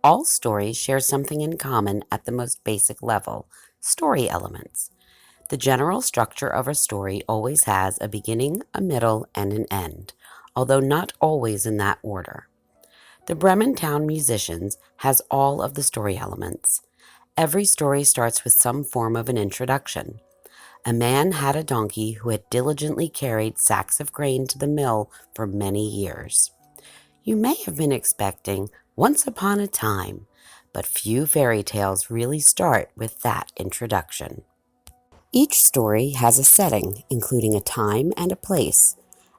All stories share something in common at the most basic level: story elements. The general structure of a story always has a beginning, a middle, and an end, although not always in that order. The Bremen Town Musicians has all of the story elements. Every story starts with some form of an introduction. A man had a donkey who had diligently carried sacks of grain to the mill for many years. You may have been expecting "Once upon a time," but few fairy tales really start with that introduction. Each story has a setting, including a time and a place.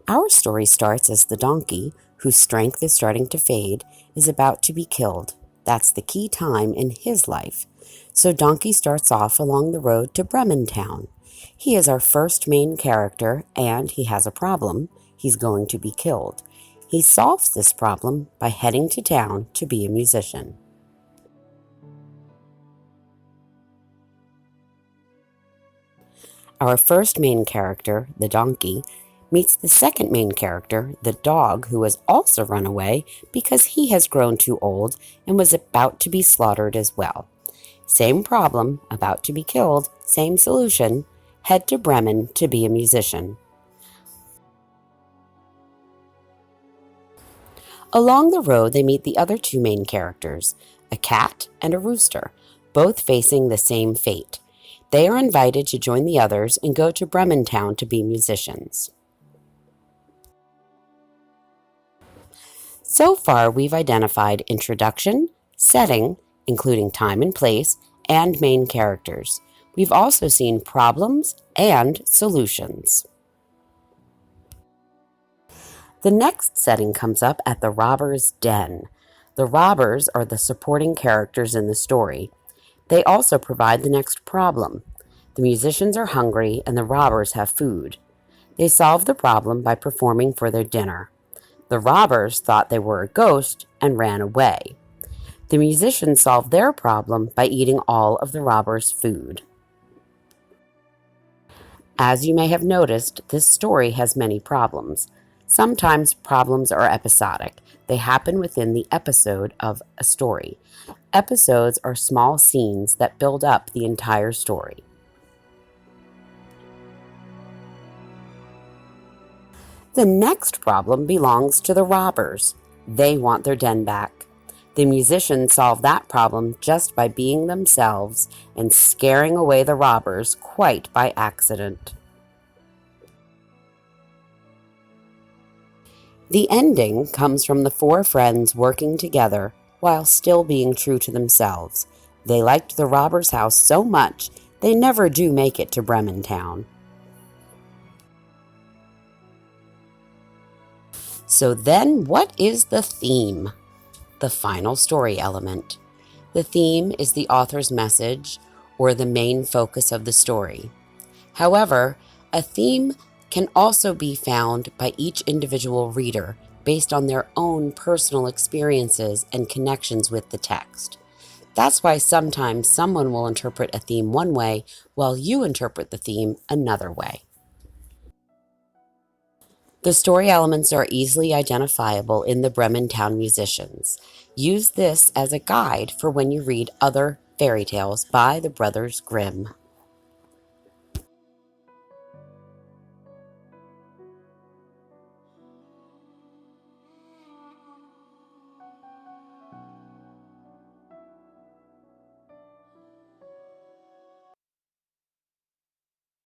Our story starts as the donkey, whose strength is starting to fade, is about to be killed. That's the key time in his life. So Donkey starts off along the road to Bremen Town. He is our first main character, and he has a problem. He's going to be killed. He solves this problem by heading to town to be a musician. Our first main character, the donkey, meets the second main character, the dog, who has also run away because he has grown too old and was about to be slaughtered as well. Same problem, about to be killed, same solution: head to Bremen to be a musician. Along the road, they meet the other two main characters, a cat and a rooster, both facing the same fate. They are invited to join the others and go to Bremen Town to be musicians. So far, we've identified introduction, setting, including time and place, and main characters. We've also seen problems and solutions. The next setting comes up at the robber's den. The robbers are the supporting characters in the story. They also provide the next problem. The musicians are hungry and the robbers have food. They solve the problem by performing for their dinner. The robbers thought they were a ghost and ran away. The musicians solved their problem by eating all of the robbers' food. As you may have noticed, this story has many problems. Sometimes problems are episodic. They happen within the episode of a story. Episodes are small scenes that build up the entire story. The next problem belongs to the robbers. They want their den back. The musicians solve that problem just by being themselves and scaring away the robbers quite by accident. The ending comes from the four friends working together while still being true to themselves. They liked the robber's house so much, they never do make it to Bremen Town. So then, what is the theme? The final story element. The theme is the author's message or the main focus of the story. However, a theme can also be found by each individual reader based on their own personal experiences and connections with the text. That's why sometimes someone will interpret a theme one way while you interpret the theme another way. The story elements are easily identifiable in the Bremen Town Musicians. Use this as a guide for when you read other fairy tales by the Brothers Grimm.